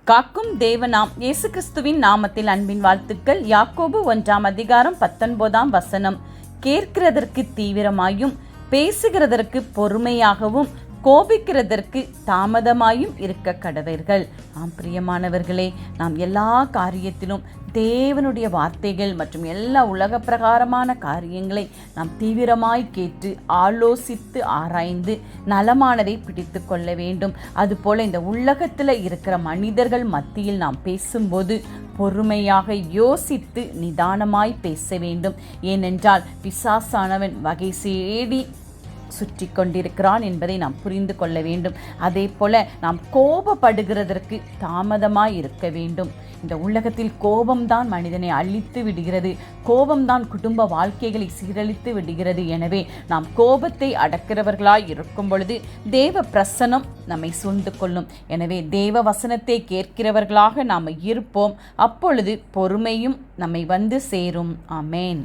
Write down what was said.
காக்கும் தேவனாம் இயேசு கிறிஸ்துவின் நாமத்தில் அன்பின் வாழ்த்துக்கள். யாக்கோபு 1:19 கேட்கிறதற்கு தீவிரமாயும் பேசுகிறதற்கு பொறுமையாகவும் கோபிக்கிறதற்கு தாமதமாயும் இருக்க கடவர்கள். பிரியமானவர்களே, நாம் எல்லா காரியத்திலும் தேவனுடைய வார்த்தைகள் மற்றும் எல்லா உலக பிரகாரமான காரியங்களை நாம் தீவிரமாய் கேட்டு ஆலோசித்து ஆராய்ந்து நலமானதை பிடித்து கொள்ள வேண்டும். அதுபோல இந்த உலகத்தில் இருக்கிற மனிதர்கள் மத்தியில் நாம் பேசும்போது பொறுமையாக யோசித்து நிதானமாய் பேச வேண்டும். ஏனென்றால் பிசாசானவன் வகை சேடி சுற்றி கொண்டிருக்கிறான் என்பதை நாம் புரிந்து கொள்ள வேண்டும். அதே போல நாம் கோபப்படுகிறதற்கு தாமதமாய் இருக்க வேண்டும். இந்த உலகத்தில் கோபம்தான் மனிதனை அழித்து விடுகிறது. கோபம்தான் குடும்ப வாழ்க்கைகளை சீரழித்து விடுகிறது. எனவே நாம் கோபத்தை அடக்கிறவர்களாய் இருக்கும் பொழுது தேவ பிரசன்னம் நம்மை சூழ்ந்து கொள்ளும். எனவே தேவ வசனத்தை கேட்கிறவர்களாக நாம் இருப்போம். அப்பொழுது பொறுமையும் நம்மை வந்து சேரும். ஆமேன்.